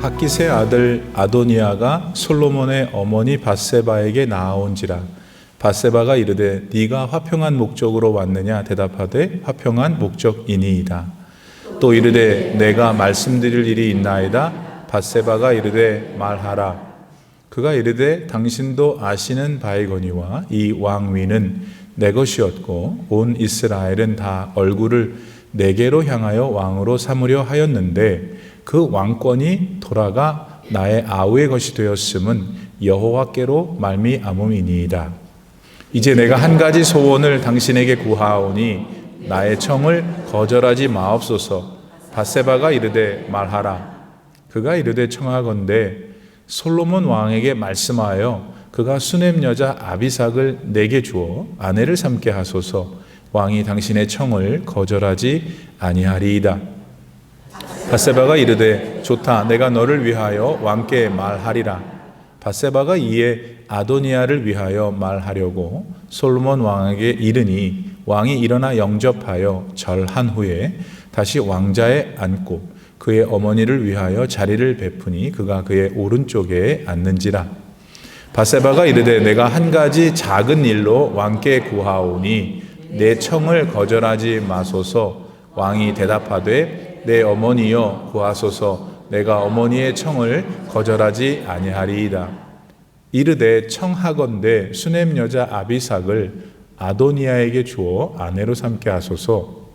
핫깃의 아들 아도니아가 솔로몬의 어머니 밧세바에게 나아온지라. 밧세바가 이르되 네가 화평한 목적으로 왔느냐 대답하되 화평한 목적이니이다. 또 이르되 내가 말씀드릴 일이 있나이다. 밧세바가 이르되 말하라. 그가 이르되 당신도 아시는 바이거니와 이 왕위는 내 것이었고 온 이스라엘은 다 얼굴을 내게로 향하여 왕으로 삼으려 하였는데 그 왕권이 돌아가 나의 아우의 것이 되었음은 여호와께로 말미암음이니이다. 이제 내가 한 가지 소원을 당신에게 구하오니 나의 청을 거절하지 마옵소서. 밧세바가 이르되 말하라. 그가 이르되 청하건대 솔로몬 왕에게 말씀하여 그가 수넴 여자 아비삭을 내게 주어 아내를 삼게 하소서. 왕이 당신의 청을 거절하지 아니하리이다. 밧세바가 이르되 좋다. 내가 너를 위하여 왕께 말하리라. 밧세바가 이에 아도니아를 위하여 말하려고 솔로몬 왕에게 이르니 왕이 일어나 영접하여 절한 후에 다시 왕자에 앉고 그의 어머니를 위하여 자리를 베푸니 그가 그의 오른쪽에 앉는지라. 밧세바가 이르되 내가 한 가지 작은 일로 왕께 구하오니 내 청을 거절하지 마소서. 왕이 대답하되 내 어머니여 구하소서. 내가 어머니의 청을 거절하지 아니하리이다. 이르되 청하건대 수넴 여자 아비삭을 아도니아에게 주어 아내로 삼게 하소서.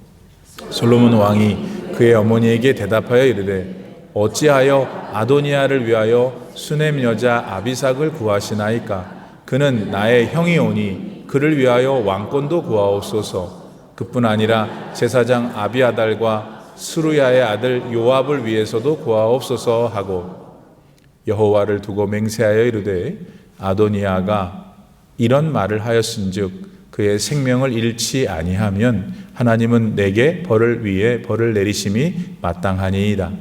솔로몬 왕이 그의 어머니에게 대답하여 이르되 어찌하여 아도니아를 위하여 수넴 여자 아비삭을 구하시나이까? 그는 나의 형이오니 그를 위하여 왕권도 구하옵소서. 그뿐 아니라 제사장 아비아달과 스루야의 아들 요압을 위해서도 구하옵소서 하고 여호와를 두고 맹세하여 이르되 아도니아가 이런 말을 하였은즉 그의 생명을 잃지 아니하면 하나님은 내게 벌을 위해 벌을 내리심이 마땅하니이다.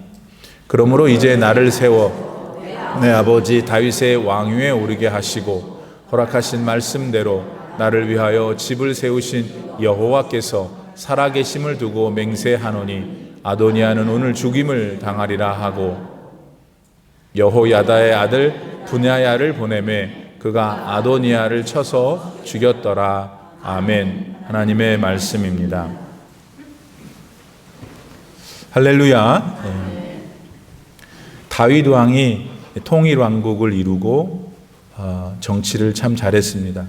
그러므로 이제 나를 세워 내 아버지 다윗의 왕위에 오르게 하시고 허락하신 말씀대로 나를 위하여 집을 세우신 여호와께서 살아계심을 두고 맹세하노니 아도니아는 오늘 죽임을 당하리라 하고 여호야다의 아들 분야야를 보내매 그가 아도니아를 쳐서 죽였더라. 아멘. 하나님의 말씀입니다. 할렐루야. 다윗 왕이 통일 왕국을 이루고 정치를 참 잘했습니다.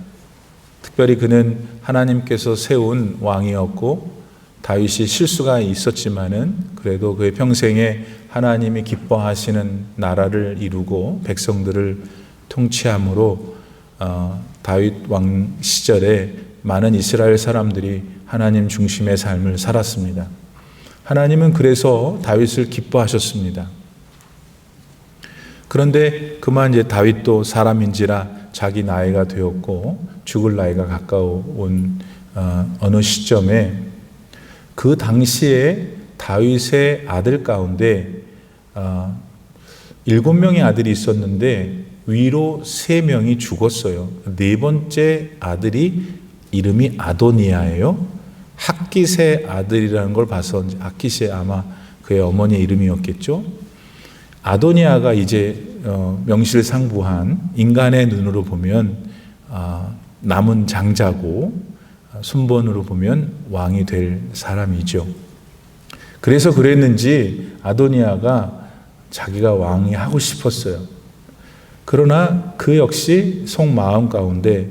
특별히 그는 하나님께서 세운 왕이었고 다윗이 실수가 있었지만은 그래도 그의 평생에 하나님이 기뻐하시는 나라를 이루고 백성들을 통치함으로 다윗 왕 시절에 많은 이스라엘 사람들이 하나님 중심의 삶을 살았습니다. 하나님은 그래서 다윗을 기뻐하셨습니다. 그런데 그만 이제 다윗도 사람인지라 자기 나이가 되었고 죽을 나이가 가까운 어느 시점에 그 당시에 다윗의 아들 가운데 7명의 아들이 있었는데 위로 3명이 죽었어요. 4번째 아들이 이름이 아도니아예요. 핫깃의 아들이라는 걸 봐서 핫깃이 아마 그의 어머니의 이름이었겠죠. 아도니아가 이제 명실상부한 인간의 눈으로 보면 남은 장자고 순번으로 보면 왕이 될 사람이죠. 그래서 그랬는지 아도니아가 자기가 왕이 하고 싶었어요. 그러나 그 역시 속마음 가운데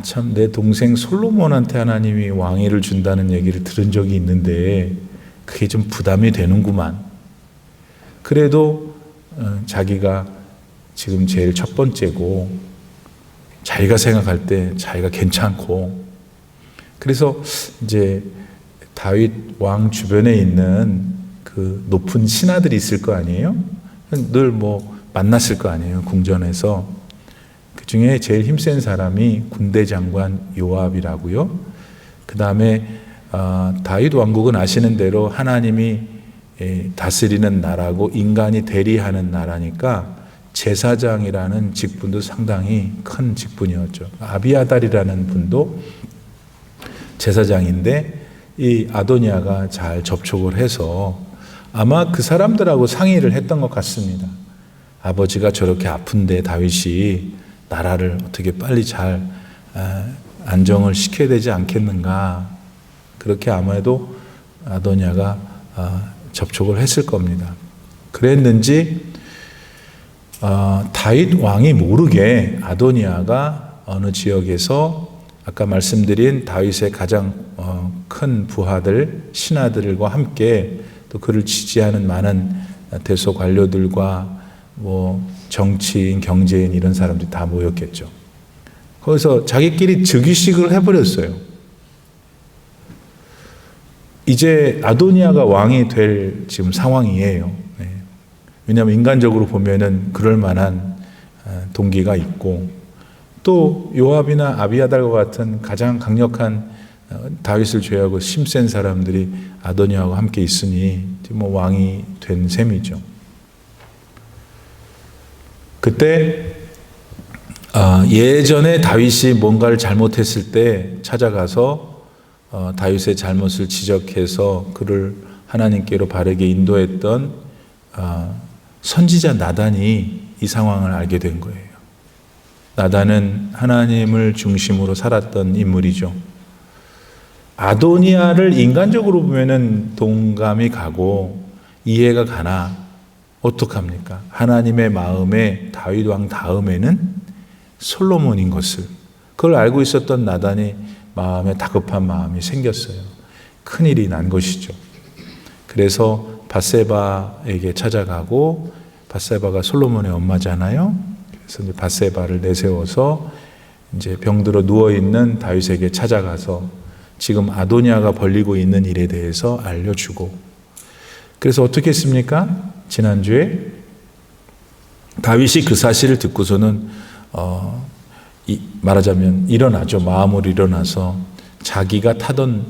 참 내 동생 솔로몬한테 하나님이 왕위를 준다는 얘기를 들은 적이 있는데 그게 좀 부담이 되는구만. 그래도 자기가 지금 제일 첫 번째고 자기가 생각할 때 자기가 괜찮고 그래서 이제 다윗 왕 주변에 있는 그 높은 신하들이 있을 거 아니에요? 늘 뭐 만났을 거 아니에요, 궁전에서. 그 중에 제일 힘센 사람이 군대 장관 요압이라고요. 그 다음에 다윗 왕국은 아시는 대로 하나님이 다스리는 나라고 인간이 대리하는 나라니까 제사장이라는 직분도 상당히 큰 직분이었죠. 아비아달이라는 분도 제사장인데 이 아도니아가 잘 접촉을 해서 아마 그 사람들하고 상의를 했던 것 같습니다. 아버지가 저렇게 아픈데 다윗이 나라를 어떻게 빨리 잘 안정을 시켜야 되지 않겠는가. 그렇게 아마도 아도니아가 접촉을 했을 겁니다. 그랬는지 다윗 왕이 모르게 아도니아가 어느 지역에서 아까 말씀드린 다윗의 가장 큰 부하들, 신하들과 함께 또 그를 지지하는 많은 대소 관료들과 뭐 정치인, 경제인 이런 사람들이 다 모였겠죠. 거기서 자기끼리 즉위식을 해버렸어요. 이제 아도니아가 왕이 될 지금 상황이에요. 네. 왜냐하면 인간적으로 보면은 그럴 만한 동기가 있고 또 요압이나 아비아달과 같은 가장 강력한 다윗을 제외하고 힘센 사람들이 아도니아와 함께 있으니 뭐 왕이 된 셈이죠. 그때 예전에 다윗이 뭔가를 잘못했을 때 찾아가서 다윗의 잘못을 지적해서 그를 하나님께로 바르게 인도했던 선지자 나단이 이 상황을 알게 된 거예요. 나단은 하나님을 중심으로 살았던 인물이죠. 아도니아를 인간적으로 보면은 동감이 가고 이해가 가나 어떡합니까? 하나님의 마음에 다윗 왕 다음에는 솔로몬인 것을 그걸 알고 있었던 나단이 마음에 다급한 마음이 생겼어요. 큰일이 난 것이죠. 그래서 밧세바에게 찾아가고 밧세바가 솔로몬의 엄마잖아요. 그래서 이제 밧세바를 내세워서 이제 병들어 누워 있는 다윗에게 찾아가서 지금 아도니아가 벌리고 있는 일에 대해서 알려주고 그래서 어떻게 했습니까? 지난주에 다윗이 그 사실을 듣고서는 말하자면 일어나죠. 마음으로 일어나서 자기가 타던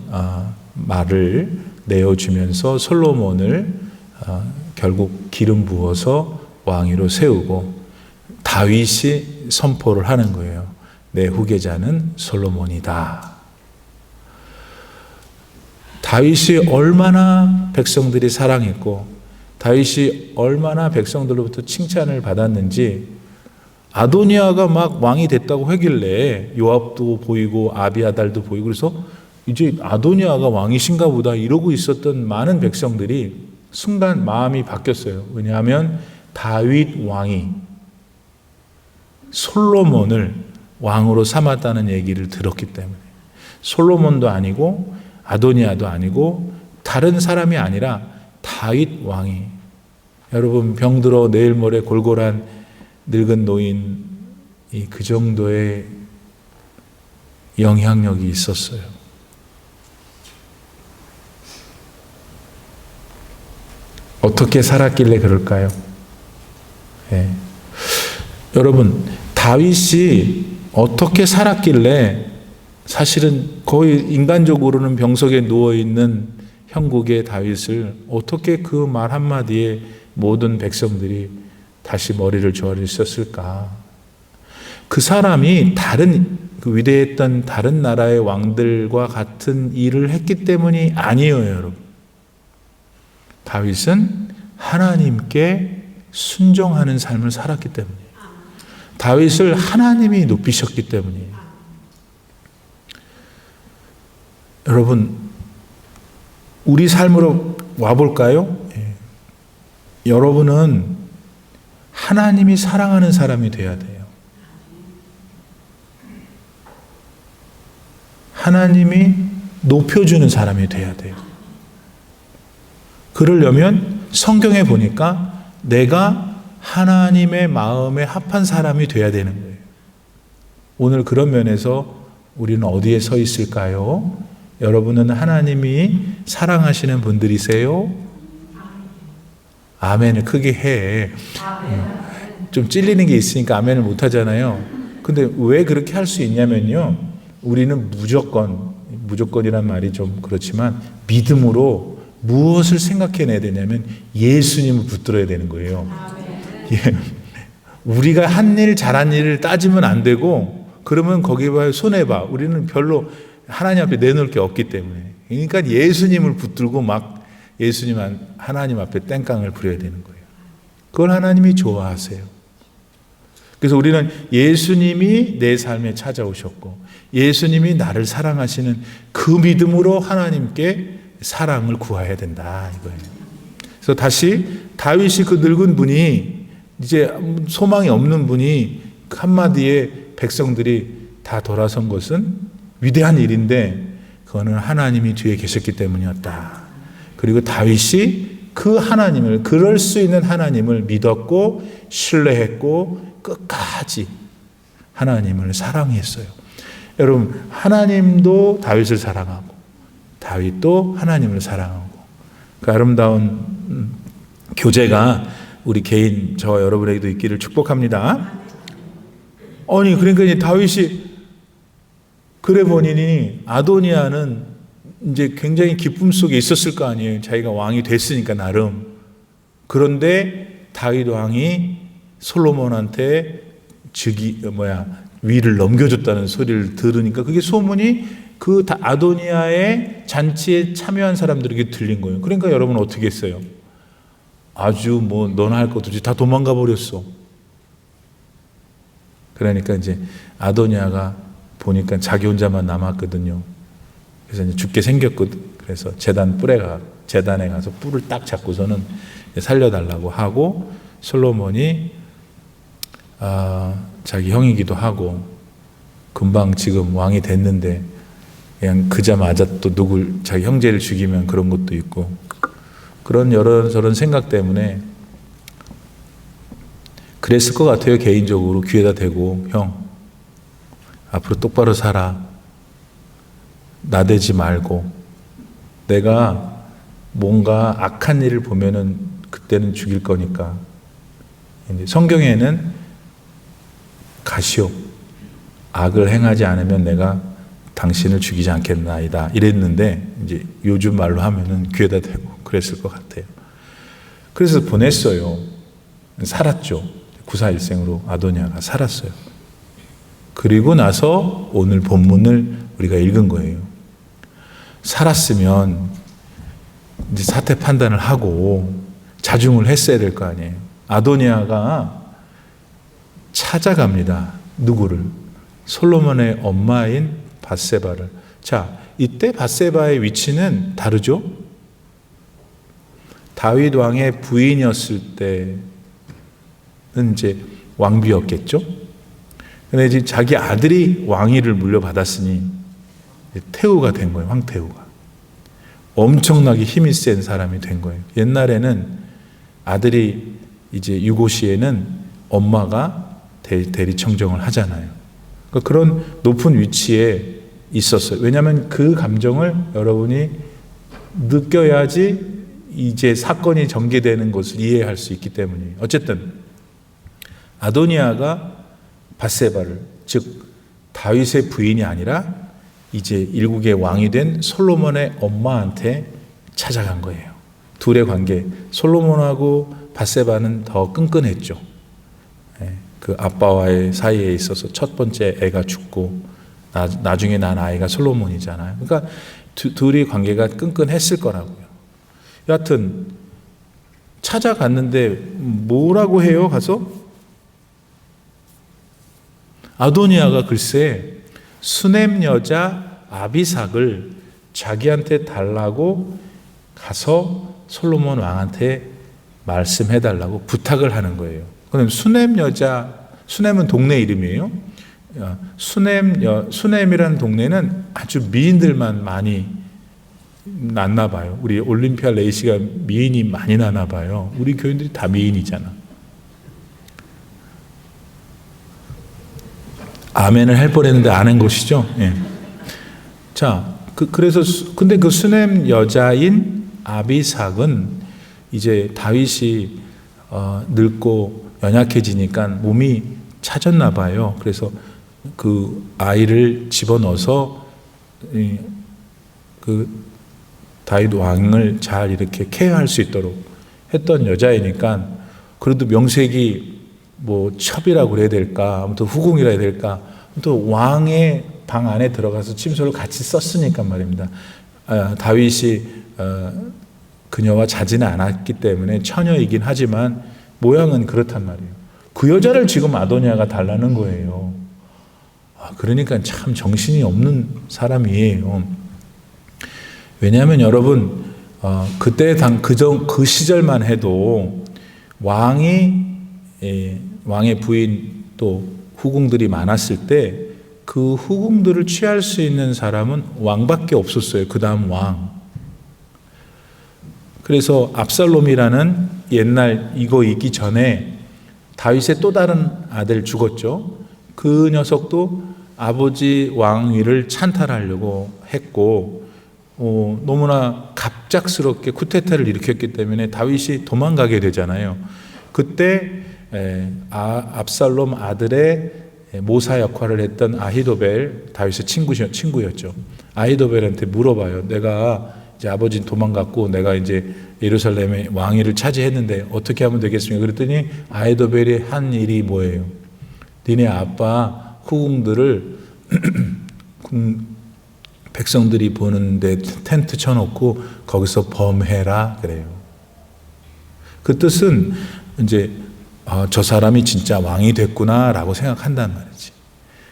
말을 내어주면서 솔로몬을 결국 기름 부어서 왕위로 세우고 다윗이 선포를 하는 거예요. 내 후계자는 솔로몬이다. 다윗이 얼마나 백성들이 사랑했고 다윗이 얼마나 백성들로부터 칭찬을 받았는지 아도니아가 막 왕이 됐다고 하길래 요압도 보이고 아비아달도 보이고 그래서 이제 아도니아가 왕이신가 보다 이러고 있었던 많은 백성들이 순간 마음이 바뀌었어요. 왜냐하면 다윗 왕이 솔로몬을 왕으로 삼았다는 얘기를 들었기 때문에 솔로몬도 아니고 아도니아도 아니고 다른 사람이 아니라 다윗 왕이 여러분 병들어 내일 모레 골골한 늙은 노인이 그 정도의 영향력이 있었어요. 어떻게 살았길래 그럴까요? 네. 여러분 다윗이 어떻게 살았길래 사실은 거의 인간적으로는 병석에 누워있는 형국의 다윗을 어떻게 그 말 한마디에 모든 백성들이 다시 머리를 조아리셨을까? 그 사람이 그 위대했던 다른 나라의 왕들과 같은 일을 했기 때문이 아니에요, 여러분. 다윗은 하나님께 순종하는 삶을 살았기 때문이에요. 다윗을 하나님이 높이셨기 때문이에요. 여러분, 우리 삶으로 와볼까요? 여러분은 하나님이 사랑하는 사람이 돼야 돼요. 하나님이 높여주는 사람이 돼야 돼요. 그러려면 성경에 보니까 내가 하나님의 마음에 합한 사람이 돼야 되는 거예요. 오늘 그런 면에서 우리는 어디에 서 있을까요? 여러분은 하나님이 사랑하시는 분들이세요? 아멘을 크게 해. 좀 찔리는 게 있으니까 아멘을 못 하잖아요. 근데 왜 그렇게 할 수 있냐면요. 우리는 무조건이란 말이 좀 그렇지만 믿음으로 무엇을 생각해내야 되냐면 예수님을 붙들어야 되는 거예요. 예. 우리가 한 일, 잘한 일을 따지면 안 되고 그러면 거기에 봐요. 손해봐. 우리는 별로 하나님 앞에 내놓을 게 없기 때문에. 그러니까 예수님을 붙들고 막 하나님 앞에 땡깡을 부려야 되는 거예요. 그걸 하나님이 좋아하세요. 그래서 우리는 예수님이 내 삶에 찾아오셨고 예수님이 나를 사랑하시는 그 믿음으로 하나님께 사랑을 구해야 된다 이거예요. 그래서 다시 다윗이 그 늙은 분이 이제 소망이 없는 분이 한마디에 백성들이 다 돌아선 것은 위대한 일인데 그거는 하나님이 뒤에 계셨기 때문이었다. 그리고 다윗이 그 하나님을, 그럴 수 있는 하나님을 믿었고 신뢰했고 끝까지 하나님을 사랑했어요. 여러분, 하나님도 다윗을 사랑하고 다윗도 하나님을 사랑하고 그 아름다운 교제가 우리 개인 저와 여러분에게도 있기를 축복합니다. 아니 그러니까 이제 다윗이 그래 보니 아도니아는 이제 굉장히 기쁨 속에 있었을 거 아니에요. 자기가 왕이 됐으니까 나름. 그런데 다윗 왕이 솔로몬한테 위를 넘겨줬다는 소리를 들으니까 그게 소문이 그 아도니아의 잔치에 참여한 사람들에게 들린 거예요. 그러니까 여러분 어떻게 했어요? 아주 너나 할 것도 없이 다 도망가 버렸어. 그러니까 이제 아도니아가 보니까 자기 혼자만 남았거든요. 그래서 이제 죽게 생겼거든. 그래서 제단에 가서 뿔을 딱 잡고서는 살려달라고 하고 솔로몬이 자기 형이기도 하고 금방 지금 왕이 됐는데 그냥 그자마자 또 자기 형제를 죽이면 그런 것도 있고 그런 저런 생각 때문에 그랬을 것 같아요. 개인적으로 귀에다 대고 형 앞으로 똑바로 살아. 나대지 말고 내가 뭔가 악한 일을 보면은 그때는 죽일 거니까. 성경에는 가시오. 악을 행하지 않으면 내가 당신을 죽이지 않겠나이다. 이랬는데 이제 요즘 말로 하면은 귀에다 대고 그랬을 것 같아요. 그래서 보냈어요. 살았죠. 구사일생으로 아도니아가 살았어요. 그리고 나서 오늘 본문을 우리가 읽은 거예요. 살았으면 이제 사태 판단을 하고 자중을 했어야 될 거 아니에요. 아도니아가 찾아갑니다. 누구를? 솔로몬의 엄마인 밧세바를. 자, 이때 밧세바의 위치는 다르죠? 다윗 왕의 부인이었을 때는 이제 왕비였겠죠? 근데 이제 자기 아들이 왕위를 물려받았으니 태후가 된 거예요. 황태후가. 엄청나게 힘이 센 사람이 된 거예요. 옛날에는 아들이 이제 유고시에는 엄마가 대리청정을 하잖아요. 그러니까 그런 높은 위치에 있었어요. 왜냐하면 그 감정을 여러분이 느껴야지 이제 사건이 전개되는 것을 이해할 수 있기 때문이에요. 어쨌든 아도니아가 밧세바를, 즉 다윗의 부인이 아니라 이제 일국의 왕이 된 솔로몬의 엄마한테 찾아간 거예요. 둘의 관계, 솔로몬하고 밧세바는 더 끈끈했죠. 그 아빠와의 사이에 있어서 첫 번째 애가 죽고 나중에 난 아이가 솔로몬이잖아요. 그러니까 둘이 관계가 끈끈했을 거라고요. 여하튼 찾아갔는데 뭐라고 해요? 가서 아도니아가 글쎄 수넴 여자 아비삭을 자기한테 달라고 가서 솔로몬 왕한테 말씀해달라고 부탁을 하는 거예요. 그럼 수넴은 동네 이름이에요. 수넴이라는 동네는 아주 미인들만 많이 났나 봐요. 우리 올림피아 레이시가 미인이 많이 나나 봐요. 우리 교인들이 다 미인이잖아. 아멘을 할 뻔했는데 안 한 것이죠. 예. 자, 그래서 근데 그 수넴 여자인 아비삭은 이제 다윗이 늙고 연약해지니까 몸이 차졌나 봐요. 그래서 그 아이를 집어넣어서 그 다윗 왕을 잘 이렇게 케어할 수 있도록 했던 여자이니까 그래도 명색이 첩이라고 그래야 될까, 아무튼 후궁이라 해야 될까, 또 왕의 방 안에 들어가서 침소를 같이 썼으니까 말입니다. 다윗이 그녀와 자지는 않았기 때문에 처녀이긴 하지만 모양은 그렇단 말이에요. 그 여자를 지금 아도니아가 달라는 거예요. 그러니까 참 정신이 없는 사람이에요. 왜냐하면 여러분, 그때 그 시절만 해도 왕의 부인 또 후궁들이 많았을 때 그 후궁들을 취할 수 있는 사람은 왕밖에 없었어요. 그 다음 왕. 그래서 압살롬이라는 옛날 이거 있기 전에 다윗의 또 다른 아들 죽었죠. 그 녀석도 아버지 왕위를 찬탈하려고 했고 너무나 갑작스럽게 쿠데타를 일으켰기 때문에 다윗이 도망가게 되잖아요. 그때 압살롬 아들의 모사 역할을 했던 아히도벨, 다윗의 친구였죠. 아히도벨한테 물어봐요. 내가 이제 아버지는 도망갔고 내가 이제 예루살렘의 왕위를 차지했는데 어떻게 하면 되겠습니까? 그랬더니 아히도벨이 한 일이 뭐예요? 니네 아빠 후궁들을 백성들이 보는데 텐트 쳐놓고 거기서 범해라 그래요. 그 뜻은 이제 저 사람이 진짜 왕이 됐구나라고 생각한단 말이지.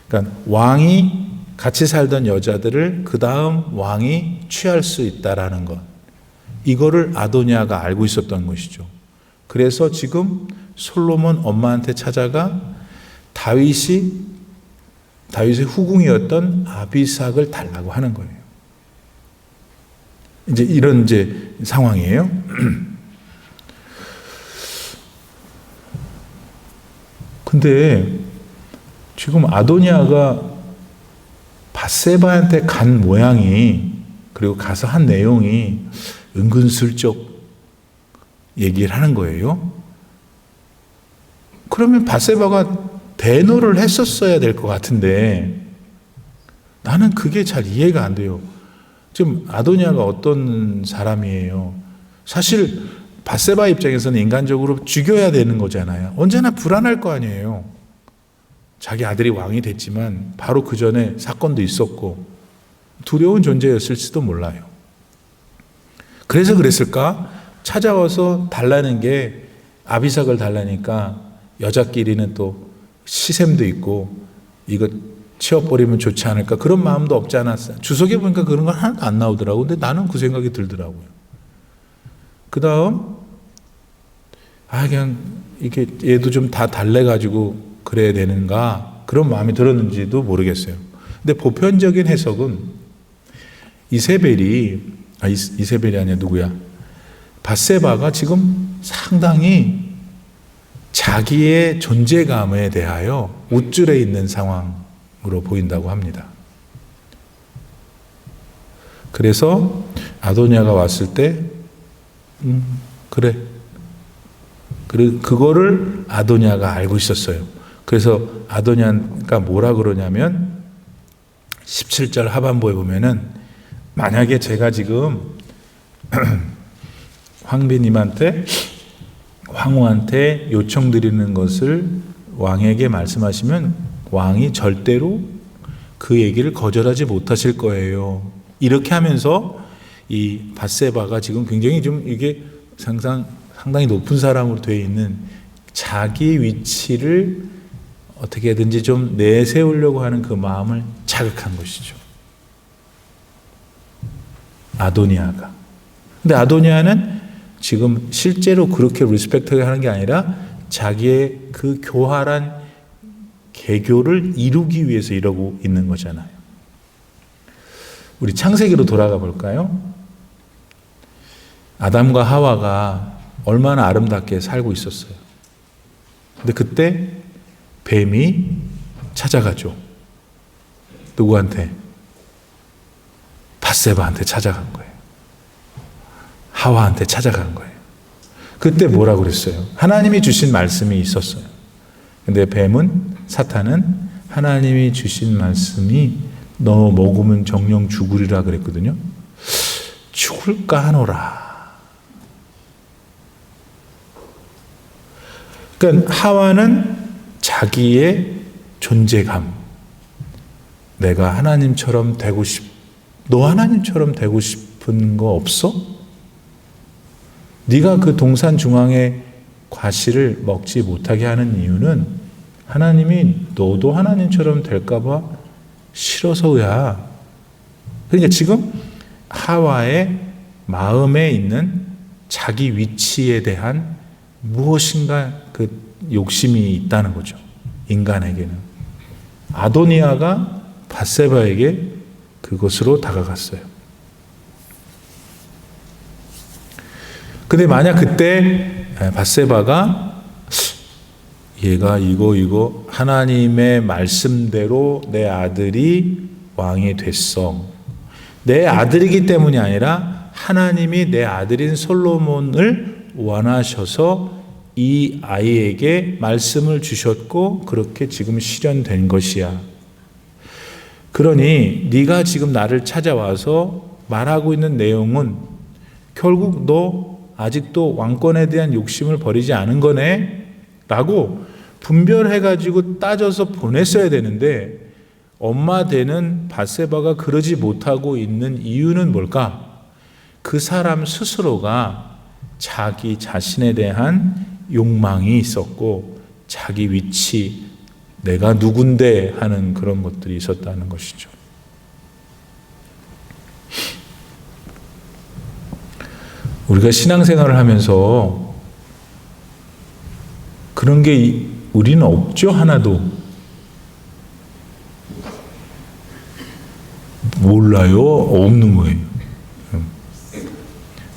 그러니까 왕이 같이 살던 여자들을 그 다음 왕이 취할 수 있다라는 것. 이거를 아도니아가 알고 있었던 것이죠. 그래서 지금 솔로몬 엄마한테 찾아가 다윗의 후궁이었던 아비삭을 달라고 하는 거예요. 이제 이런 상황이에요. 근데 지금 아도니아가 밧세바한테 간 모양이, 그리고 가서 한 내용이 은근슬쩍 얘기를 하는 거예요. 그러면 밧세바가 대노를 했었어야 될 것 같은데 나는 그게 잘 이해가 안 돼요. 지금 아도니아가 어떤 사람이에요? 사실 밧세바 입장에서는 인간적으로 죽여야 되는 거잖아요. 언제나 불안할 거 아니에요. 자기 아들이 왕이 됐지만 바로 그 전에 사건도 있었고 두려운 존재였을지도 몰라요. 그래서 그랬을까? 찾아와서 달라는 게 아비삭을 달라니까 여자끼리는 또 시샘도 있고 이거 치워버리면 좋지 않을까 그런 마음도 없지 않았어요. 주석에 보니까 그런 건 하나도 안 나오더라고요. 근데 나는 그 생각이 들더라고요. 그 다음 그냥 이게 얘도 좀 다 달래가지고 그래야 되는가 그런 마음이 들었는지도 모르겠어요. 근데 보편적인 해석은 이세벨이 아니야 누구야? 밧세바가 지금 상당히 자기의 존재감에 대하여 우쭐해 있는 상황으로 보인다고 합니다. 그래서 아도니아가 왔을 때 그래. 그거를 아도니아가 알고 있었어요. 그래서 아도니아가 뭐라 그러냐면 17절 하반부에 보면은 만약에 제가 지금 황후한테 요청드리는 것을 왕에게 말씀하시면 왕이 절대로 그 얘기를 거절하지 못하실 거예요. 이렇게 하면서 이 밧세바가 지금 굉장히 좀 이게 상당히 높은 사람으로 되어 있는 자기 위치를 어떻게든지 좀 내세우려고 하는 그 마음을 자극한 것이죠. 아도니아가. 근데 아도니아는 지금 실제로 그렇게 리스펙트하게 하는 게 아니라 자기의 그 교활한 개교를 이루기 위해서 이러고 있는 거잖아요. 우리 창세기로 돌아가 볼까요? 아담과 하와가 얼마나 아름답게 살고 있었어요. 근데 그때 뱀이 찾아가죠. 누구한테? 밧세바한테 찾아간 거예요. 하와한테 찾아간 거예요. 그때 뭐라고 그랬어요? 하나님이 주신 말씀이 있었어요. 근데 사탄은 하나님이 주신 말씀이 너 먹으면 정령 죽으리라 그랬거든요. 죽을까 하노라. 그러니까 하와는 자기의 존재감, 내가 하나님처럼 되고 너 하나님처럼 되고 싶은 거 없어? 네가 그 동산 중앙의 과실을 먹지 못하게 하는 이유는 하나님이 너도 하나님처럼 될까 봐 싫어서야. 그러니까 지금 하와의 마음에 있는 자기 위치에 대한 무엇인가 그 욕심이 있다는 거죠. 인간에게는. 아도니아가 밧세바에게 그것으로 다가갔어요. 근데 만약 그때 밧세바가 얘가 이거 하나님의 말씀대로 내 아들이 왕이 됐어. 내 아들이기 때문이 아니라 하나님이 내 아들인 솔로몬을 원하셔서 이 아이에게 말씀을 주셨고 그렇게 지금 실현된 것이야. 그러니 네가 지금 나를 찾아와서 말하고 있는 내용은 결국 너 아직도 왕권에 대한 욕심을 버리지 않은 거네? 라고 분별해가지고 따져서 보냈어야 되는데 엄마 되는 밧세바가 그러지 못하고 있는 이유는 뭘까? 그 사람 스스로가 자기 자신에 대한 욕망이 있었고 자기 위치, 내가 누군데 하는 그런 것들이 있었다는 것이죠. 우리가 신앙생활을 하면서 그런 게 우리는 없죠. 하나도. 몰라요. 없는 거예요.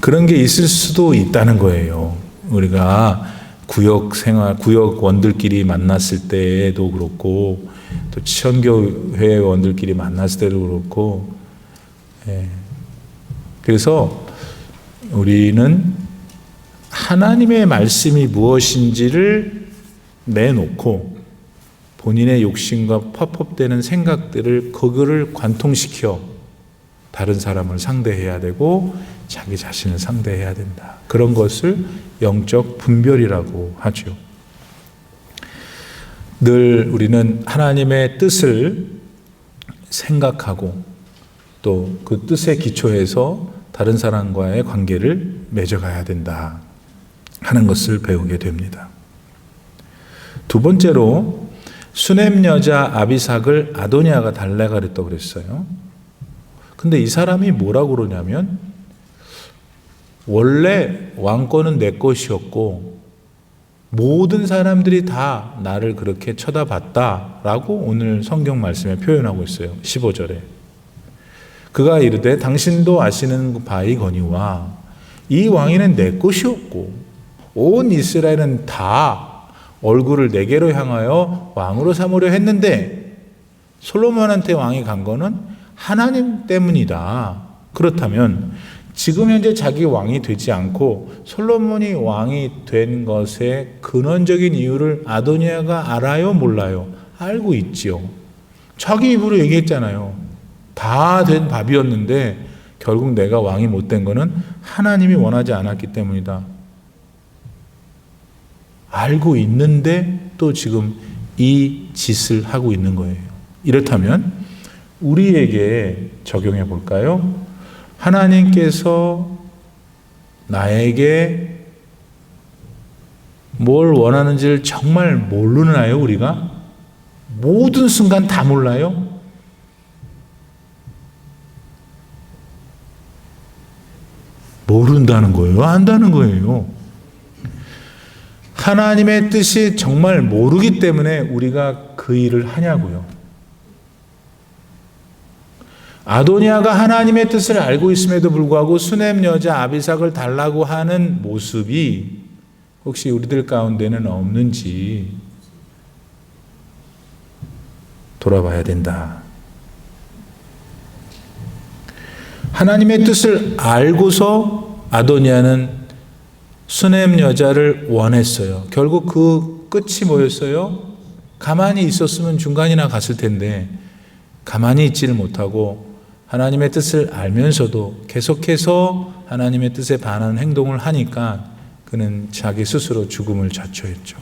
그런 게 있을 수도 있다는 거예요. 우리가 구역 생활, 구역원들끼리 만났을 때도 그렇고 또 치천교회원들끼리 만났을 때도 그렇고 그래서 우리는 하나님의 말씀이 무엇인지를 내놓고 본인의 욕심과 팝업되는 생각들을 그거를 관통시켜 다른 사람을 상대해야 되고 자기 자신을 상대해야 된다. 그런 것을 영적 분별이라고 하죠. 늘 우리는 하나님의 뜻을 생각하고 또 그 뜻에 기초해서 다른 사람과의 관계를 맺어가야 된다 하는 것을 배우게 됩니다. 두 번째로 수넴 여자 아비삭을 아도니아가 달라가 그랬다고 그랬어요. 근데 이 사람이 뭐라고 그러냐면 원래 왕권은 내 것이었고 모든 사람들이 다 나를 그렇게 쳐다봤다라고 오늘 성경 말씀에 표현하고 있어요. 15절에. 그가 이르되 당신도 아시는 바이거니와 이 왕위는 내 것이었고 온 이스라엘은 다 얼굴을 내게로 향하여 왕으로 삼으려 했는데 솔로몬한테 왕이 간 거는 하나님 때문이다. 그렇다면 지금 현재 자기 왕이 되지 않고 솔로몬이 왕이 된 것의 근원적인 이유를 아도니아가 알아요? 몰라요? 알고 있지요. 자기 입으로 얘기했잖아요. 다 된 밥이었는데 결국 내가 왕이 못 된 거는 하나님이 원하지 않았기 때문이다. 알고 있는데 또 지금 이 짓을 하고 있는 거예요. 이렇다면 우리에게 적용해 볼까요? 하나님께서 나에게 뭘 원하는지를 정말 모르나요, 우리가? 모든 순간 다 몰라요? 모른다는 거예요? 안다는 거예요? 하나님의 뜻이 정말 모르기 때문에 우리가 그 일을 하냐고요. 아도니아가 하나님의 뜻을 알고 있음에도 불구하고 수넴 여자 아비삭을 달라고 하는 모습이 혹시 우리들 가운데는 없는지 돌아봐야 된다. 하나님의 뜻을 알고서 아도니아는 수넴 여자를 원했어요. 결국 그 끝이 뭐였어요? 가만히 있었으면 중간이나 갔을 텐데 가만히 있지를 못하고 하나님의 뜻을 알면서도 계속해서 하나님의 뜻에 반하는 행동을 하니까 그는 자기 스스로 죽음을 자초했죠.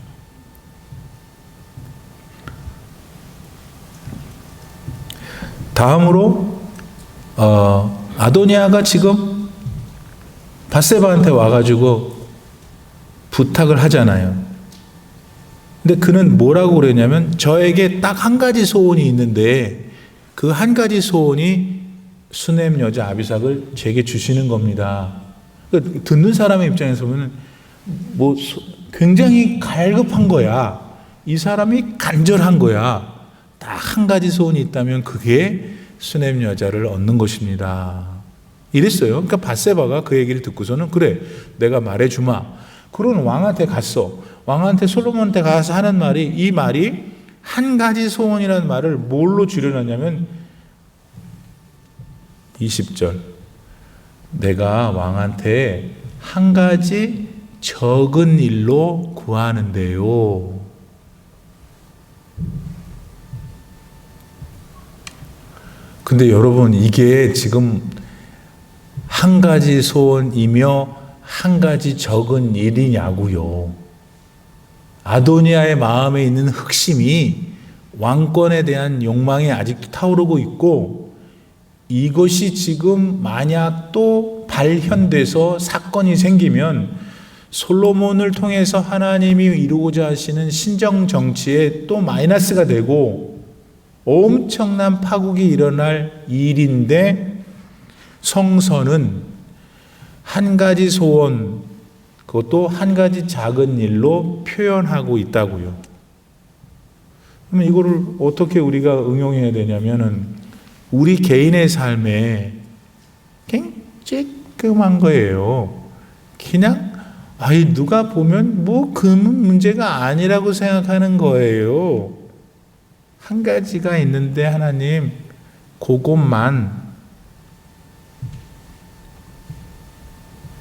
다음으로 아도니아가 지금 밧세바한테 와가지고 부탁을 하잖아요. 근데 그는 뭐라고 그러냐면 저에게 딱 한 가지 소원이 있는데 그 한 가지 소원이 수넴 여자 아비삭을 제게 주시는 겁니다. 듣는 사람의 입장에서 보면 뭐 굉장히 갈급한 거야. 이 사람이 간절한 거야. 딱 한 가지 소원이 있다면 그게 수넴 여자를 얻는 것입니다. 이랬어요. 그러니까 밧세바가 그 얘기를 듣고서는 그래, 내가 말해주마. 그런 왕한테 갔어. 왕한테 솔로몬한테 가서 하는 말이, 이 말이 한 가지 소원이라는 말을 뭘로 줄여놨냐면 20절, 내가 왕한테 한 가지 적은 일로 구하는데요. 근데 여러분, 이게 지금 한 가지 소원이며 한 가지 적은 일이냐고요. 아도니아의 마음에 있는 흑심이 왕권에 대한 욕망이 아직도 타오르고 있고, 이것이 지금 만약 또 발현돼서 사건이 생기면 솔로몬을 통해서 하나님이 이루고자 하시는 신정 정치에 또 마이너스가 되고 엄청난 파국이 일어날 일인데, 성서는 한 가지 소원, 그것도 한 가지 작은 일로 표현하고 있다고요. 그러면 이거를 어떻게 우리가 응용해야 되냐면은 우리 개인의 삶에 그냥 쬐끔한 거예요. 그냥 누가 보면 뭐 그 문제가 아니라고 생각하는 거예요. 한 가지가 있는데 하나님 그것만.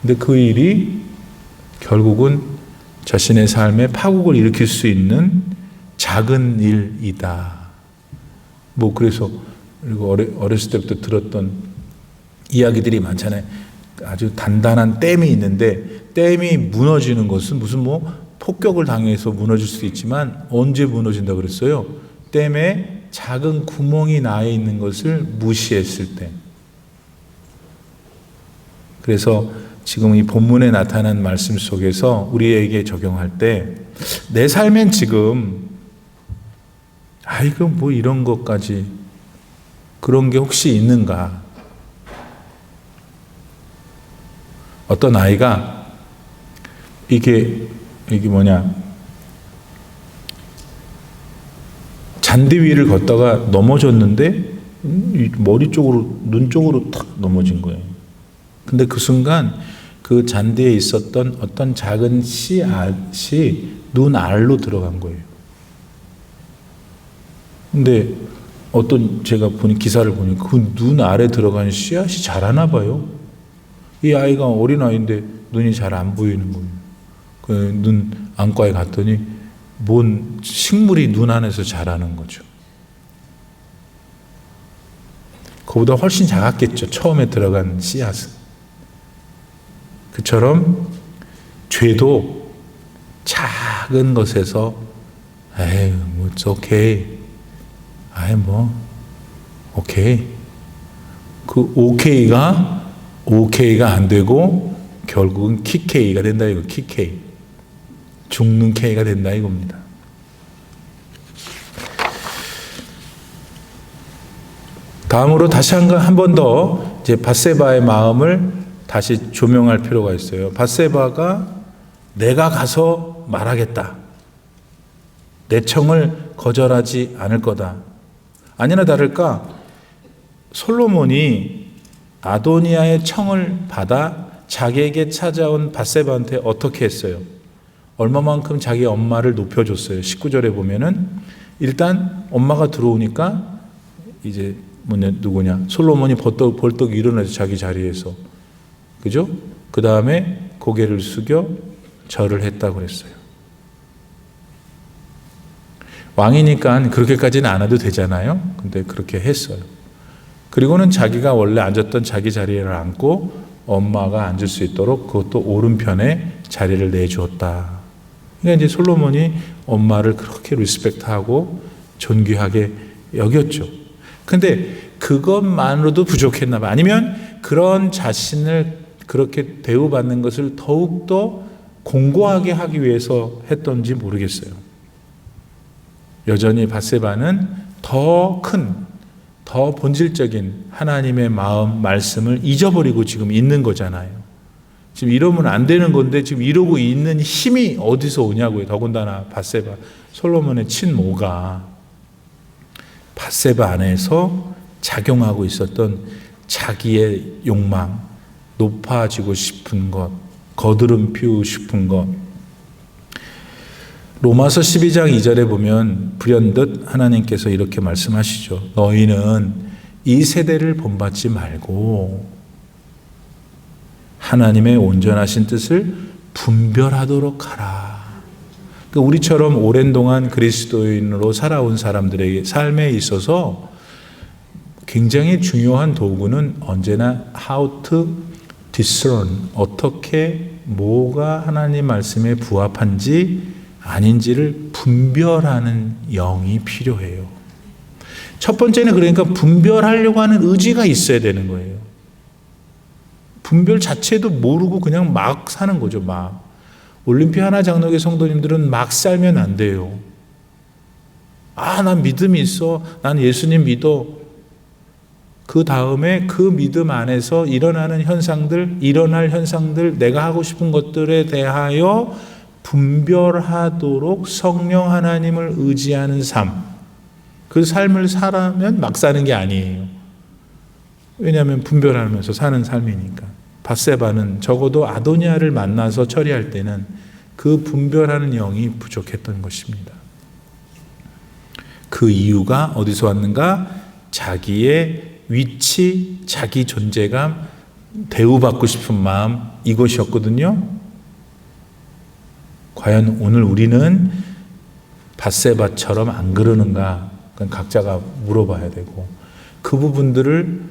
근데 그 일이 결국은 자신의 삶에 파국을 일으킬 수 있는 작은 일이다. 뭐 그래서 그리고 어렸을 때부터 들었던 이야기들이 많잖아요. 아주 단단한 댐이 있는데 댐이 무너지는 것은 무슨 뭐 폭격을 당해서 무너질 수도 있지만 언제 무너진다 그랬어요? 댐에 작은 구멍이 나 있는 것을 무시했을 때. 그래서 지금 이 본문에 나타난 말씀 속에서 우리에게 적용할 때 내 삶엔 지금 이거 뭐 이런 것까지 그런 게 혹시 있는가? 어떤 아이가 이게 뭐냐, 잔디 위를 걷다가 넘어졌는데 머리 쪽으로, 눈 쪽으로 탁 넘어진 거예요. 근데 그 순간 그 잔디에 있었던 어떤 작은 씨앗이 눈 알로 들어간 거예요. 근데 제가 기사를 보니까 그 눈 알에 들어간 씨앗이 자라나 봐요. 이 아이가 어린 아이인데 눈이 잘 안 보이는 거예요. 그 눈 안과에 갔더니 뭔 식물이 눈 안에서 자라는 거죠. 그보다 훨씬 작았겠죠. 처음에 들어간 씨앗은. 그처럼 죄도 작은 것에서 뭐 it's okay. 오케이. 그 오케이가 안 되고 결국은 키케이가 된다 이거. 키케이. 죽는 K가 된다 이겁니다. 다음으로 다시 한 번 더 이제 밧세바의 마음을 다시 조명할 필요가 있어요. 밧세바가 내가 가서 말하겠다. 내 청을 거절하지 않을 거다. 아니나 다를까 솔로몬이 아도니아의 청을 받아 자기에게 찾아온 밧세바한테 어떻게 했어요? 얼마만큼 자기 엄마를 높여줬어요. 19절에 보면은 일단 엄마가 들어오니까 이제 누구냐? 솔로몬이 벌떡 일어나서 자기 자리에서, 그죠? 그 다음에 고개를 숙여 절을 했다고 그랬어요. 왕이니까 그렇게까지는 안 해도 되잖아요. 근데 그렇게 했어요. 그리고는 자기가 원래 앉았던 자기 자리를 앉고 엄마가 앉을 수 있도록 그것도 오른편에 자리를 내주었다. 그러니까 이제 솔로몬이 엄마를 그렇게 리스펙트하고 존귀하게 여겼죠. 근데 그것만으로도 부족했나 봐. 아니면 그런 자신을 그렇게 대우받는 것을 더욱더 공고하게 하기 위해서 했던지 모르겠어요. 여전히 밧세바는 더 큰, 더 본질적인 하나님의 마음, 말씀을 잊어버리고 지금 있는 거잖아요. 지금 이러면 안 되는 건데 지금 이러고 있는 힘이 어디서 오냐고요. 더군다나 밧세바, 솔로몬의 친모가 밧세바 안에서 작용하고 있었던 자기의 욕망, 높아지고 싶은 것, 거드름 피우고 싶은 것. 로마서 12장 2절에 보면 불현듯 하나님께서 이렇게 말씀하시죠. 너희는 이 세대를 본받지 말고 하나님의 온전하신 뜻을 분별하도록 하라. 그러니까 우리처럼 오랜 동안 그리스도인으로 살아온 사람들에게 삶에 있어서 굉장히 중요한 도구는 언제나 how to discern, 어떻게 뭐가 하나님 말씀에 부합한지 아닌지를 분별하는 영이 필요해요. 첫 번째는 그러니까 분별하려고 하는 의지가 있어야 되는 거예요. 분별 자체도 모르고 그냥 막 사는 거죠. 막. 올림피 하나 장로교 성도님들은 막 살면 안 돼요. 난 믿음이 있어. 난 예수님 믿어. 그 다음에 그 믿음 안에서 일어날 현상들, 내가 하고 싶은 것들에 대하여 분별하도록 성령 하나님을 의지하는 삶. 그 삶을 살아면 막 사는 게 아니에요. 왜냐하면 분별하면서 사는 삶이니까. 밧세바는 적어도 아도니아를 만나서 처리할 때는 그 분별하는 영이 부족했던 것입니다. 그 이유가 어디서 왔는가? 자기의 위치, 자기 존재감, 대우받고 싶은 마음, 이것이었거든요. 과연 오늘 우리는 밧세바처럼 안 그러는가? 그건 각자가 물어봐야 되고, 그 부분들을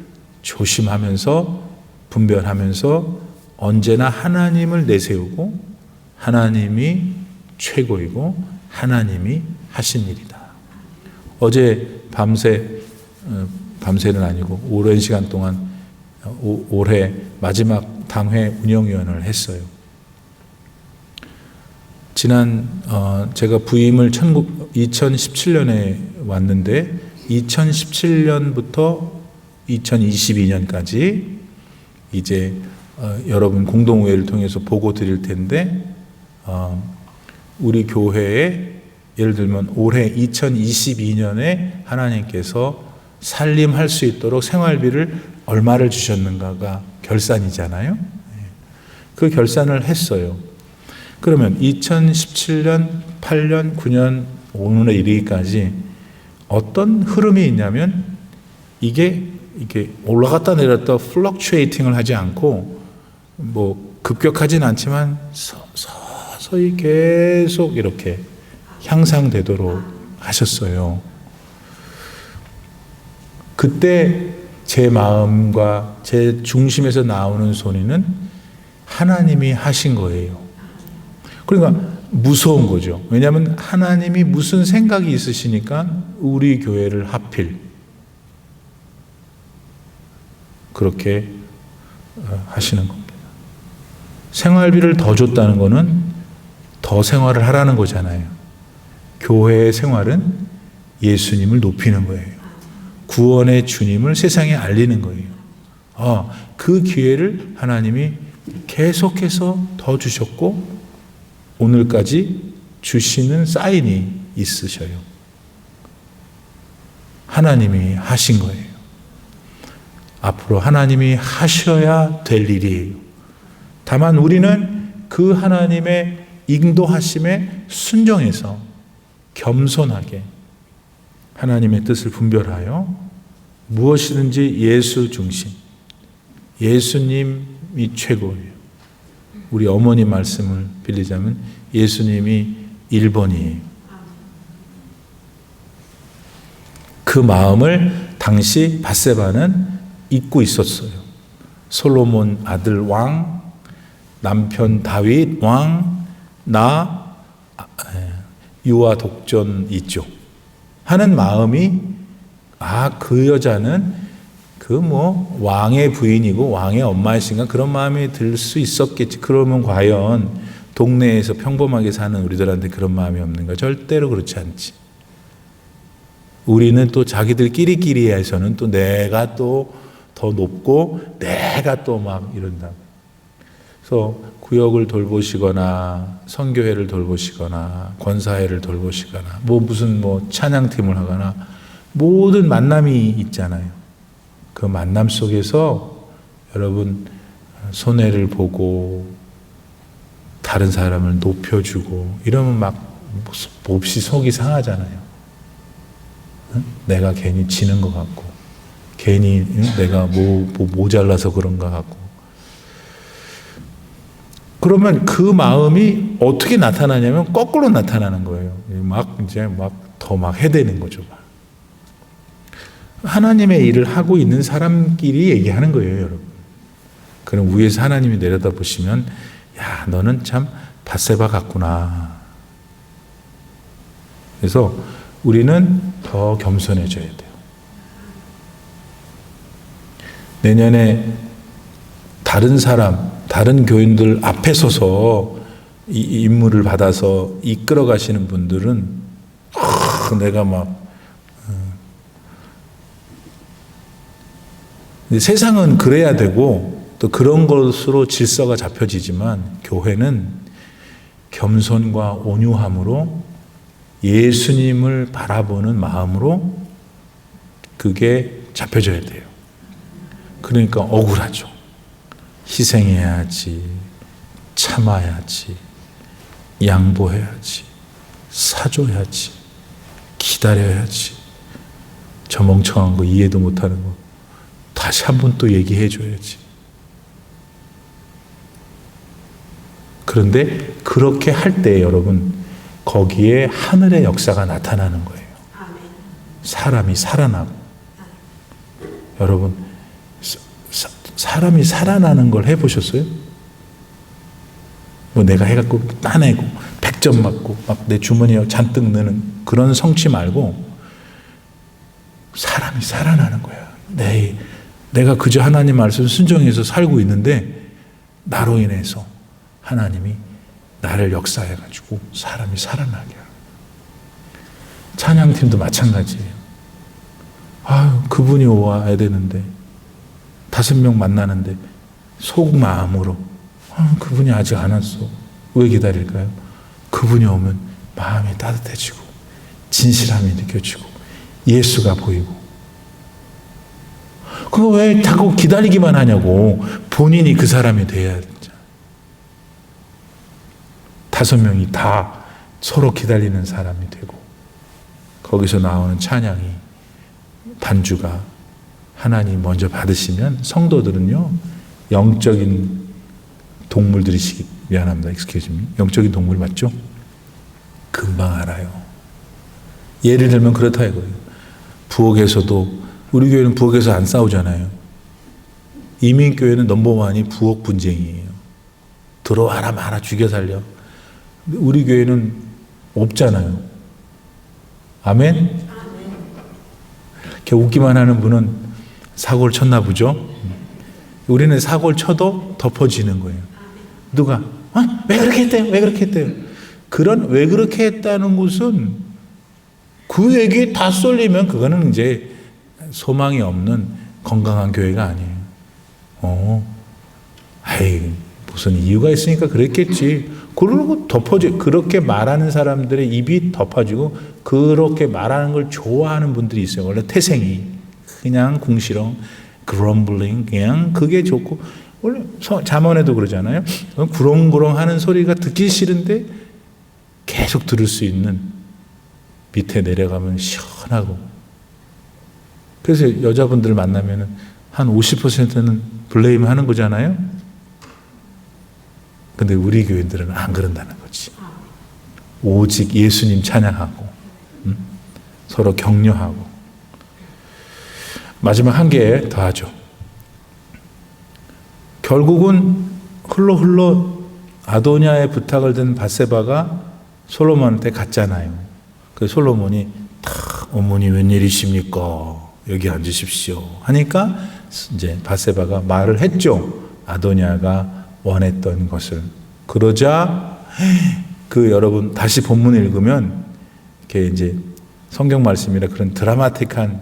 조심하면서 분별하면서 언제나 하나님을 내세우고 하나님이 최고이고 하나님이 하신 일이다. 어제 밤새는 아니고 오랜 시간 동안 올해 마지막 당회 운영위원을 했어요. 제가 부임을 2017년에 왔는데 2017년부터 2022년까지 이제 여러분 공동회의를 통해서 보고 드릴 텐데 우리 교회에 예를 들면 올해 2022년에 하나님께서 살림할 수 있도록 생활비를 얼마를 주셨는가가 결산이잖아요. 그 결산을 했어요. 그러면 2017년, 8년, 9년, 오늘에 이르기까지 어떤 흐름이 있냐면 이게 올라갔다 내렸다 플럭추에이팅을 하지 않고 뭐 급격하진 않지만 서서히 계속 이렇게 향상되도록 하셨어요. 그때 제 마음과 제 중심에서 나오는 소리는 하나님이 하신 거예요. 그러니까 무서운 거죠. 왜냐하면 하나님이 무슨 생각이 있으시니까 우리 교회를 하필 그렇게 하시는 겁니다. 생활비를 더 줬다는 거는 더 생활을 하라는 거잖아요. 교회의 생활은 예수님을 높이는 거예요. 구원의 주님을 세상에 알리는 거예요. 그 기회를 하나님이 계속해서 더 주셨고 오늘까지 주시는 사인이 있으셔요. 하나님이 하신 거예요. 앞으로 하나님이 하셔야 될 일이에요. 다만 우리는 그 하나님의 인도하심에 순종해서 겸손하게 하나님의 뜻을 분별하여 무엇이든지 예수 중심, 예수님이 최고예요. 우리 어머니 말씀을 빌리자면 예수님이 1번이에요. 그 마음을 당시 밧세바는 잊고 있었어요. 솔로몬 아들 왕, 남편 다윗 왕, 유아 독전 있죠. 하는 마음이 그 여자는 왕의 부인이고 왕의 엄마이신가 그런 마음이 들 수 있었겠지. 그러면 과연 동네에서 평범하게 사는 우리들한테 그런 마음이 없는가? 절대로 그렇지 않지. 우리는 또 자기들끼리해서는 또 내가 또 더 높고 내가 또 막 이런다. 그래서 구역을 돌보시거나 선교회를 돌보시거나 권사회를 돌보시거나 무슨 찬양팀을 하거나 모든 만남이 있잖아요. 그 만남 속에서 여러분 손해를 보고 다른 사람을 높여주고 이러면 막 몹시 속이 상하잖아요. 내가 괜히 지는 것 같고 괜히 내가 모자라서 그런가 같고. 그러면 그 마음이 어떻게 나타나냐면 거꾸로 나타나는 거예요. 더 해대는 거죠. 하나님의 일을 하고 있는 사람끼리 얘기하는 거예요, 여러분. 그럼 위에서 하나님이 내려다 보시면, 야, 너는 참 밧세바 같구나. 그래서 우리는 더 겸손해져야 돼요. 내년에 다른 교인들 앞에 서서 이 임무를 받아서 이끌어 가시는 분들은 내가 세상은 그래야 되고 또 그런 것으로 질서가 잡혀지지만 교회는 겸손과 온유함으로 예수님을 바라보는 마음으로 그게 잡혀져야 돼요. 그러니까 억울하죠. 희생해야지, 참아야지, 양보해야지, 사줘야지, 기다려야지, 저 멍청한 거 이해도 못하는 거 다시 한 번 또 얘기해 줘야지. 그런데 그렇게 할 때 여러분 거기에 하늘의 역사가 나타나는 거예요. 사람이 살아나고. 여러분 사람이 살아나는 걸 해보셨어요? 내가 해갖고 따내고 100점 맞고 막 내 주머니에 잔뜩 넣는 그런 성취 말고 사람이 살아나는 거야. 내가 그저 하나님 말씀 순종해서 살고 있는데 나로 인해서 하나님이 나를 역사해가지고 사람이 살아나게 하는. 찬양팀도 마찬가지예요. 그분이 와야 되는데 5명 만나는데 속마음으로 그분이 아직 안 왔어. 왜 기다릴까요? 그분이 오면 마음이 따뜻해지고 진실함이 느껴지고 예수가 보이고. 그거 왜 자꾸 기다리기만 하냐고. 본인이 그 사람이 돼야 되잖아. 5명이 다 서로 기다리는 사람이 되고 거기서 나오는 찬양이 반주가 하나님 먼저 받으시면 성도들은요 영적인 동물들이시기 미안합니다. 영적인 동물 맞죠? 금방 알아요. 예를 들면 그렇다 이거예요. 부엌에서도 우리 교회는 부엌에서 안 싸우잖아요. 이민교회는 넘버원이 부엌 분쟁이에요. 들어와라 마라 죽여 살려. 우리 교회는 없잖아요. 아멘? 이렇게 웃기만 하는 분은 사고를 쳤나 보죠. 우리는 사고를 쳐도 덮어지는 거예요. 누가 왜 그렇게 했대요? 왜 그렇게 했대요? 그런 왜 그렇게 했다는 것은 그 얘기에 다 쏠리면 그거는 이제 소망이 없는 건강한 교회가 아니에요. 무슨 이유가 있으니까 그랬겠지. 그러고 그렇게 말하는 사람들의 입이 덮어지고 그렇게 말하는 걸 좋아하는 분들이 있어요. 원래 태생이. 그냥 궁시렁, 그럼블링, 그냥 그게 좋고, 원래 잠언에도 그러잖아요. 구렁구렁 하는 소리가 듣기 싫은데 계속 들을 수 있는 밑에 내려가면 시원하고. 그래서 여자분들 만나면 한 50%는 블레임 하는 거잖아요. 근데 우리 교인들은 안 그런다는 거지. 오직 예수님 찬양하고, 서로 격려하고. 마지막 한 개 더 하죠. 결국은 흘러 아도니아의 부탁을 든 밧세바가 솔로몬한테 갔잖아요. 그 솔로몬이 어머니 웬일이십니까? 여기 앉으십시오. 하니까 이제 밧세바가 말을 했죠. 아도니아가 원했던 것을. 그러자 여러분 다시 본문을 읽으면 이렇게 이제 성경 말씀이라 그런 드라마틱한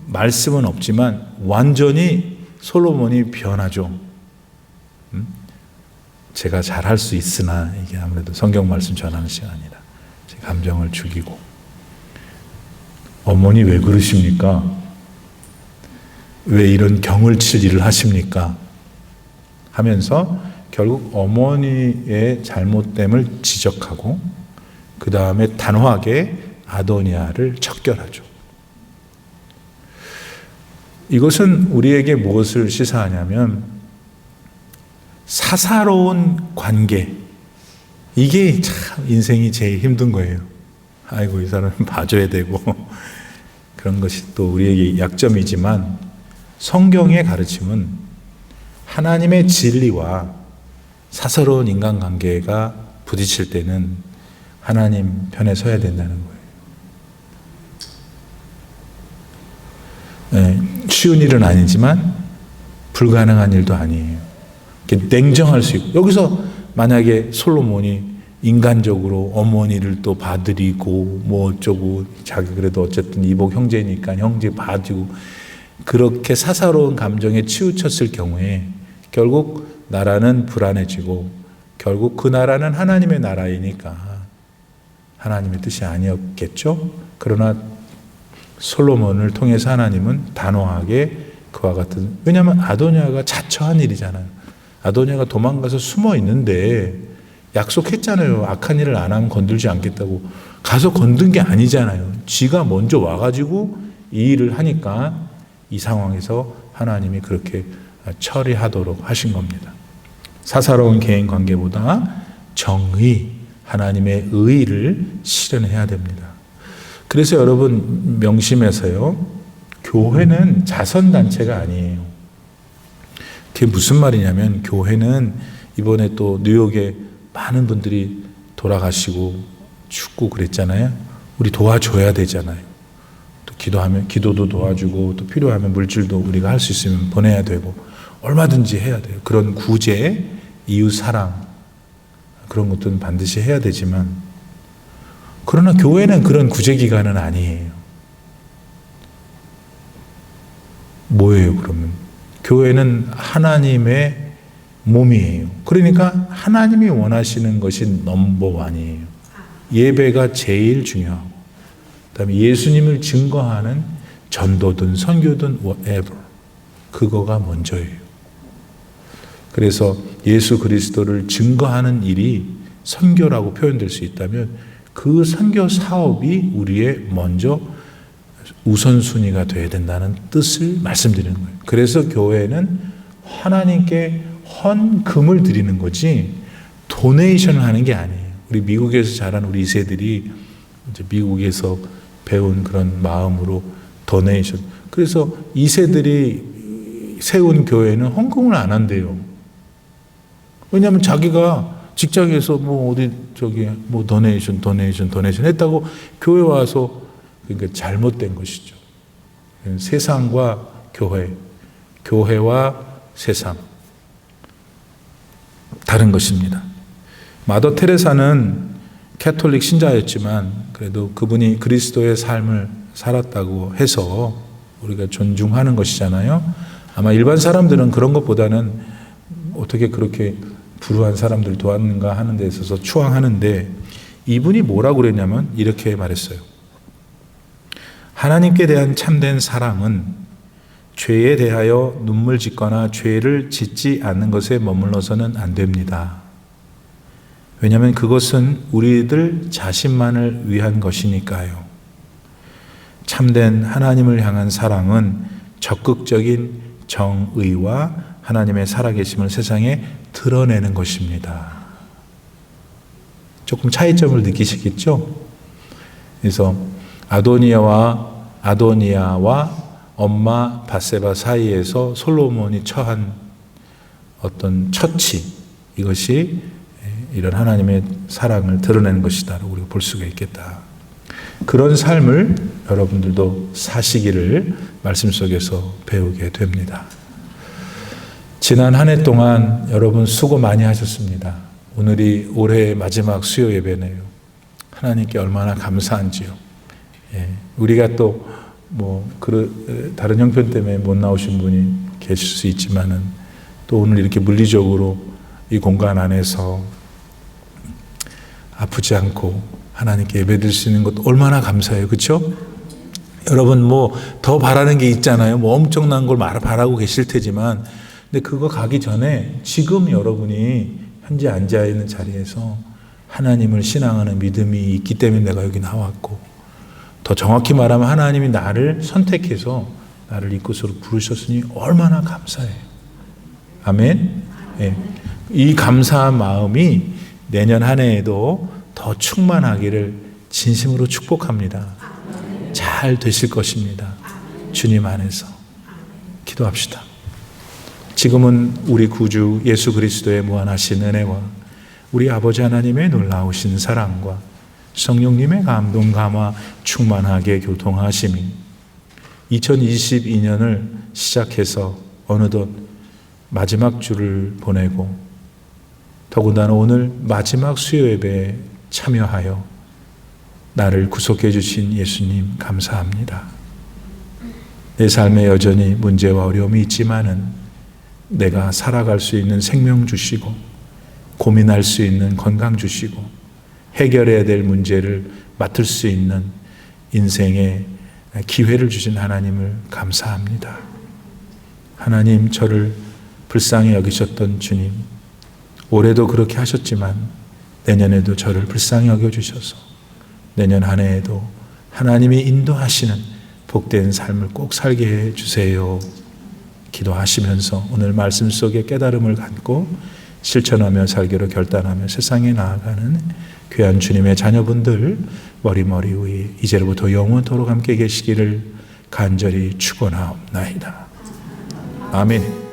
말씀은 없지만 완전히 솔로몬이 변하죠. 제가 잘할 수 있으나 이게 아무래도 성경 말씀 전하는 시간이라 제 감정을 죽이고, 어머니 왜 그러십니까? 왜 이런 경을 칠 일을 하십니까? 하면서 결국 어머니의 잘못됨을 지적하고 그 다음에 단호하게 아도니아를 척결하죠. 이것은 우리에게 무엇을 시사하냐면 사사로운 관계, 이게 참 인생이 제일 힘든 거예요. 아이고 이 사람 봐줘야 되고 그런 것이 또 우리에게 약점이지만 성경의 가르침은 하나님의 진리와 사사로운 인간관계가 부딪힐 때는 하나님 편에 서야 된다는 거예요. 쉬운 일은 아니지만 불가능한 일도 아니에요. 냉정할 수 있고, 여기서 만약에 솔로몬이 인간적으로 어머니를 또 봐드리고 뭐 어쩌고, 자기 그래도 어쨌든 이복 형제니까 형제 봐주고 그렇게 사사로운 감정에 치우쳤을 경우에 결국 나라는 불안해지고 결국 그 나라는 하나님의 나라이니까 하나님의 뜻이 아니었겠죠. 그러나 솔로몬을 통해서 하나님은 단호하게 그와 같은, 왜냐하면 아도니아가 자처한 일이잖아요. 아도니아가 도망가서 숨어 있는데 약속했잖아요. 악한 일을 안 하면 건들지 않겠다고. 가서 건든 게 아니잖아요. 지가 먼저 와가지고 이 일을 하니까 이 상황에서 하나님이 그렇게 처리하도록 하신 겁니다. 사사로운 개인 관계보다 정의, 하나님의 의의를 실현해야 됩니다. 그래서 여러분 명심해서요, 교회는 자선단체가 아니에요. 그게 무슨 말이냐면, 교회는 이번에 또 뉴욕에 많은 분들이 돌아가시고 죽고 그랬잖아요. 우리 도와줘야 되잖아요. 또 기도도 도와주고, 또 필요하면 물질도 우리가 할 수 있으면 보내야 되고, 얼마든지 해야 돼요. 그런 구제, 이웃 사랑, 그런 것들은 반드시 해야 되지만, 그러나 교회는 그런 구제기관은 아니에요. 뭐예요, 그러면? 교회는 하나님의 몸이에요. 그러니까 하나님이 원하시는 것이 넘버원이에요. 예배가 제일 중요하고, 그다음에 예수님을 증거하는 전도든 선교든 whatever, 그거가 먼저예요. 그래서 예수 그리스도를 증거하는 일이 선교라고 표현될 수 있다면 그 선교 사업이 우리의 먼저 우선순위가 되어야 된다는 뜻을 말씀드리는 거예요. 그래서 교회는 하나님께 헌금을 드리는 거지 도네이션을 하는 게 아니에요. 우리 미국에서 자란 우리 2세들이 이제 미국에서 배운 그런 마음으로 도네이션. 그래서 2세들이 세운 교회는 헌금을 안 한대요. 왜냐하면 자기가 직장에서 뭐 어디 저기 뭐 도네이션 했다고 교회 와서, 그러니까 잘못된 것이죠. 세상과 교회, 교회와 세상 다른 것입니다. 마더 테레사는 캐톨릭 신자였지만 그래도 그분이 그리스도의 삶을 살았다고 해서 우리가 존중하는 것이잖아요. 아마 일반 사람들은 그런 것보다는 어떻게 그렇게 불우한 사람들 도왔는가 하는 데 있어서 추앙하는데, 이분이 뭐라고 그랬냐면 이렇게 말했어요. 하나님께 대한 참된 사랑은 죄에 대하여 눈물 짓거나 죄를 짓지 않는 것에 머물러서는 안 됩니다. 왜냐하면 그것은 우리들 자신만을 위한 것이니까요. 참된 하나님을 향한 사랑은 적극적인 정의와 하나님의 살아계심을 세상에 드러내는 것입니다. 조금 차이점을 느끼시겠죠? 그래서 아도니아와 엄마 밧세바 사이에서 솔로몬이 처한 어떤 처치, 이것이 이런 하나님의 사랑을 드러내는 것이다라고 우리가 볼 수가 있겠다. 그런 삶을 여러분들도 사시기를 말씀 속에서 배우게 됩니다. 지난 한 해 동안 여러분 수고 많이 하셨습니다. 오늘이 올해의 마지막 수요 예배네요. 하나님께 얼마나 감사한지요. 예, 우리가 또 다른 형편 때문에 못 나오신 분이 계실 수 있지만은 또 오늘 이렇게 물리적으로 이 공간 안에서 아프지 않고 하나님께 예배드릴 수 있는 것도 얼마나 감사해요. 그렇죠? 여러분 더 바라는 게 있잖아요. 엄청난 걸 바라고 계실 테지만 근데 그거 가기 전에 지금 여러분이 현재 앉아 있는 자리에서 하나님을 신앙하는 믿음이 있기 때문에 내가 여기 나왔고, 더 정확히 말하면 하나님이 나를 선택해서 나를 이곳으로 부르셨으니 얼마나 감사해요. 아멘. 예. 이 감사한 마음이 내년 한 해에도 더 충만하기를 진심으로 축복합니다. 잘 되실 것입니다. 주님 안에서. 기도합시다. 지금은 우리 구주 예수 그리스도의 무한하신 은혜와 우리 아버지 하나님의 놀라우신 사랑과 성령님의 감동 감화 충만하게 교통하심이 2022년을 시작해서 어느덧 마지막 주를 보내고 더군다나 오늘 마지막 수요 예배에 참여하여 나를 구속해 주신 예수님 감사합니다. 내 삶에 여전히 문제와 어려움이 있지만은 내가 살아갈 수 있는 생명 주시고 고민할 수 있는 건강 주시고 해결해야 될 문제를 맡을 수 있는 인생의 기회를 주신 하나님을 감사합니다. 하나님, 저를 불쌍히 여기셨던 주님, 올해도 그렇게 하셨지만 내년에도 저를 불쌍히 여겨주셔서 내년 한 해에도 하나님이 인도하시는 복된 삶을 꼭 살게 해주세요. 기도하시면서 오늘 말씀 속에 깨달음을 갖고 실천하며 살기로 결단하며 세상에 나아가는 귀한 주님의 자녀분들 머리머리 위에 이제로부터 영원토록 함께 계시기를 간절히 축원하옵나이다. 아멘.